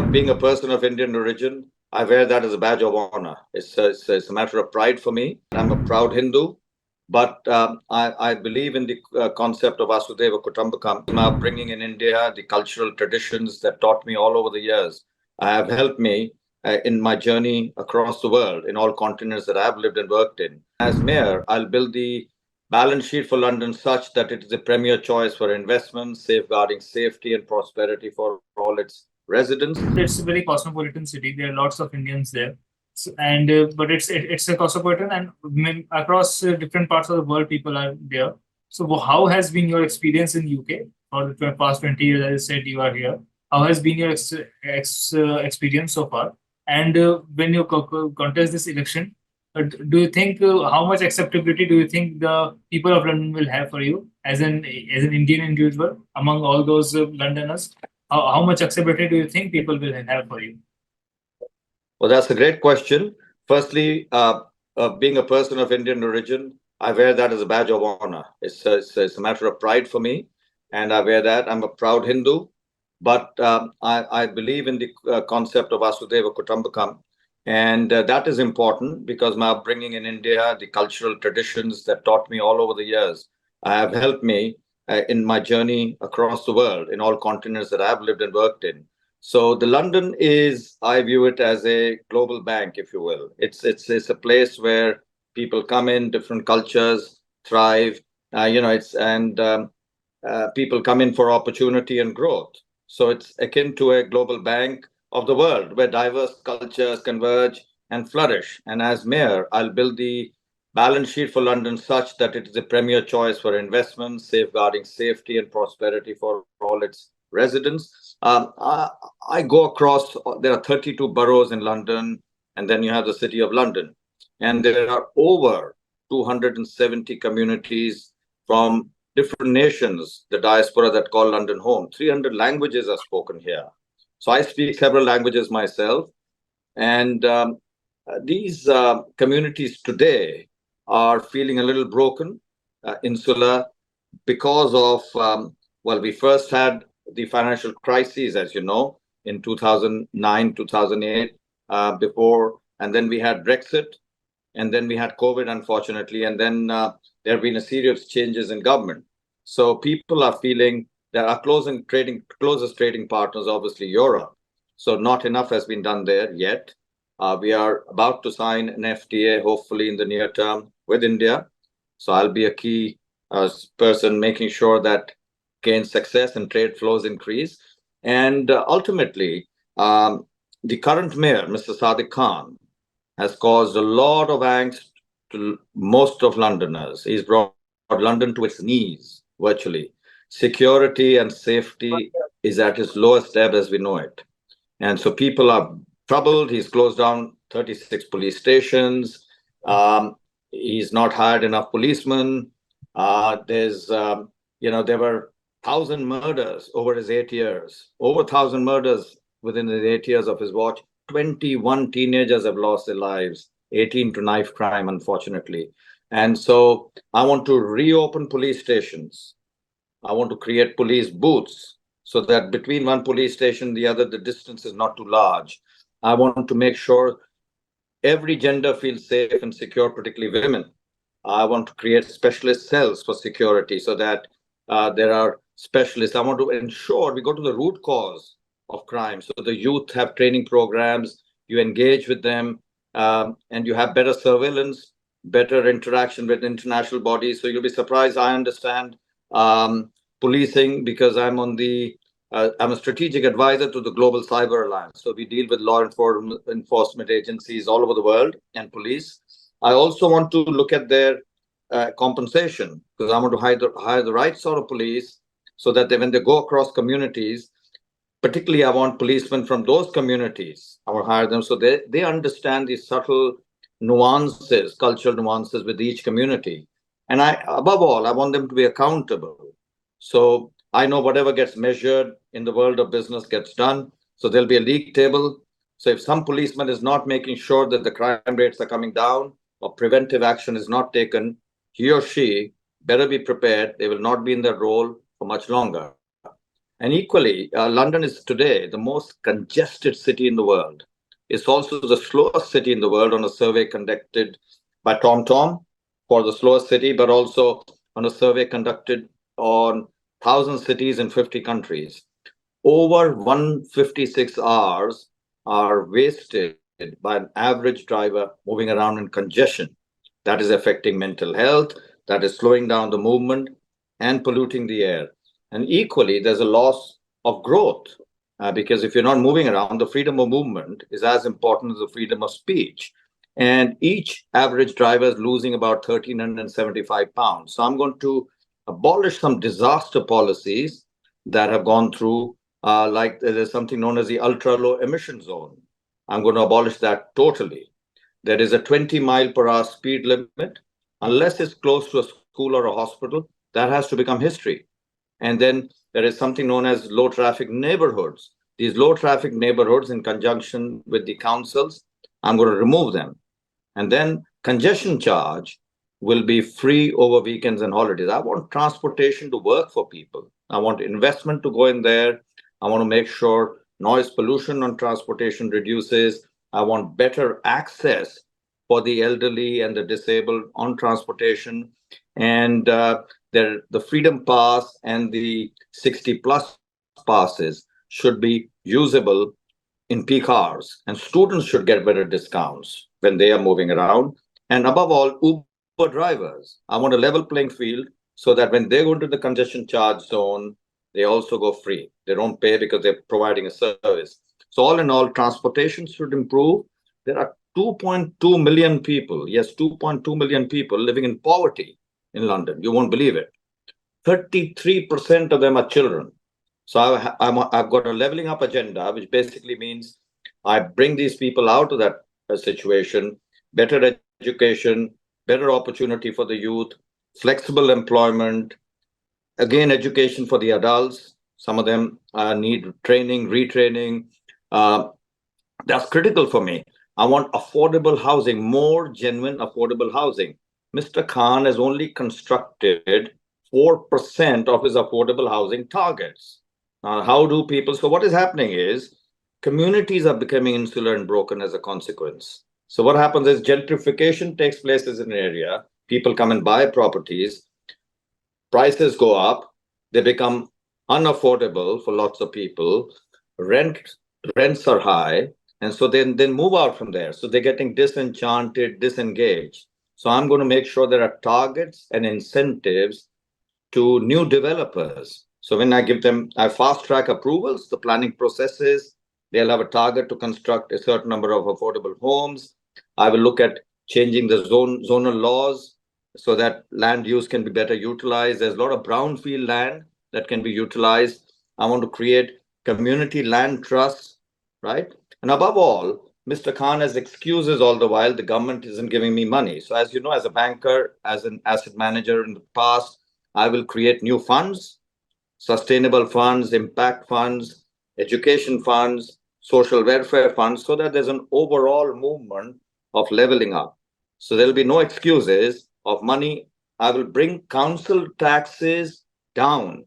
Being a person of Indian origin, I wear that as a badge of honor. It's a matter of pride for me. I'm a proud Hindu, but I believe in the concept of Vasudhaiva Kutumbakam. My upbringing in India, the cultural traditions that taught me all over the years, have helped me in my journey across the world, in all continents that I've lived and worked in. As mayor, I'll build the balance sheet for London such that it is a premier choice for investments, safeguarding safety and prosperity for all its residents. It's a very cosmopolitan city. There are lots of Indians there, but it's a cosmopolitan, and across different parts of the world, people are there. So, how has been your experience in UK for the past 20 years? As you said, you are here. How has been your experience so far? And when you contest this election, do you think how much acceptability do you think the people of London will have for you as an Indian individual among all those Londoners? How much acceptability do you think people will have for you? Well, that's a great question. Firstly, being a person of Indian origin, I wear that as a badge of honor. It's a matter of pride for me, and I wear that. I'm a proud Hindu, but I believe in the concept of Vasudhaiva Kutumbakam, and that is important because my upbringing in India, the cultural traditions that taught me all over the years, have helped me in my journey across the world, in all continents that I've lived and worked in. So the London is, I view it as a global bank, if you will. It's a place where people come in, different cultures thrive. People come in for opportunity and growth. So it's akin to a global bank of the world where diverse cultures converge and flourish. And as mayor, I'll build the balance sheet for London such that it is a premier choice for investments, safeguarding safety and prosperity for all its residents. I go across, there are 32 boroughs in London, and then you have the City of London. And there are over 270 communities from different nations, the diaspora that call London home. 300 languages are spoken here. So I speak several languages myself. And these communities today are feeling a little broken, insular, because of, we first had the financial crises, as you know, in 2009, 2008, and then we had Brexit, and then we had COVID, unfortunately, and then there have been a series of changes in government. So people are feeling that our closest trading partners, obviously Europe. So not enough has been done there yet. We are about to sign an FTA, hopefully in the near term, with India. So I'll be a key person making sure that gains success and trade flows increase. And ultimately, the current mayor, Mr. Sadiq Khan, has caused a lot of angst to most of Londoners. He's brought London to its knees, virtually. Security and safety is at its lowest ebb as we know it. And so people are troubled. He's closed down 36 police stations. He's not hired enough policemen. There were 1,000 murders over his 8 years, over 1,000 murders within the 8 years of his watch. 21 teenagers have lost their lives, 18 to knife crime, unfortunately. And so I want to reopen police stations. I want to create police booths so that between one police station and the other, the distance is not too large. I want to make sure every gender feels safe and secure, particularly women. I want to create specialist cells for security so that there are specialists. I want to ensure we go to the root cause of crime. So the youth have training programs, you engage with them, and you have better surveillance, better interaction with international bodies. So you'll be surprised. I understand policing because I'm a strategic advisor to the Global Cyber Alliance. So we deal with law enforcement agencies all over the world and police. I also want to look at their compensation because I want to hire the right sort of police so that when they go across communities, particularly I want policemen from those communities, I will hire them so they understand the subtle nuances, cultural nuances with each community. And above all, I want them to be accountable. So I know whatever gets measured in the world of business gets done. So there'll be a league table. So if some policeman is not making sure that the crime rates are coming down or preventive action is not taken, he or she better be prepared. They will not be in their role for much longer. And And equally, London is today the most congested city in the world. It's also the slowest city in the world on a survey conducted by TomTom for the slowest city, but also on a survey conducted on 1,000 cities in 50 countries. Over 156 hours are wasted by an average driver moving around in congestion. That is affecting mental health, that is slowing down the movement and polluting the air. And equally, there's a loss of growth because if you're not moving around, the freedom of movement is as important as the freedom of speech. And each average driver is losing about 1,375 pounds. So I'm going to abolish some disaster policies that have gone through, like there's something known as the ultra low emission zone. I'm going to abolish that totally. There is a 20-mile-per-hour speed limit. Unless it's close to a school or a hospital, that has to become history. And then there is something known as low traffic neighborhoods. These low traffic neighborhoods, in conjunction with the councils, I'm going to remove them. And then congestion charge will be free over weekends and holidays. I want transportation to work for people. I want investment to go in there. I want to make sure noise pollution on transportation reduces. I want better access for the elderly and the disabled on transportation. And the Freedom Pass and the 60 plus passes should be usable in peak hours, and students should get better discounts when they are moving around. And above all, Uber drivers. I want a level playing field so that when they go into the congestion charge zone, they also go free. They don't pay because they're providing a service. So, all in all, transportation should improve. There are 2.2 million people, yes, 2.2 million people living in poverty in London. You won't believe it. 33% of them are children. So I've got a leveling up agenda, which basically means I bring these people out of that situation, better education, better opportunity for the youth, flexible employment, again, education for the adults. Some of them need training, retraining. Uh, that's critical for me. I want affordable housing, more genuine affordable housing. Mr. Khan has only constructed 4% of his affordable housing targets. How do people? So, what is happening is communities are becoming insular and broken as a consequence. So, what happens is gentrification takes place in an area, people come and buy properties, prices go up, they become unaffordable for lots of people, rent rents are high, and so then move out from there. So they're getting disenchanted, disengaged. So I'm going to make sure there are targets and incentives to new developers. So when I give them, I fast track approvals, the planning processes, they'll have a target to construct a certain number of affordable homes. I will look at changing the zonal laws so that land use can be better utilized. There's a lot of brownfield land that can be utilized. I want to create community land trusts, right? And above all, Mr. Khan has excuses all the while. The government isn't giving me money. So, as you know, as a banker, as an asset manager in the past, I will create new funds, sustainable funds, impact funds, education funds, social welfare funds, so that there's an overall movement of leveling up. So there'll be no excuses of money. I will bring council taxes down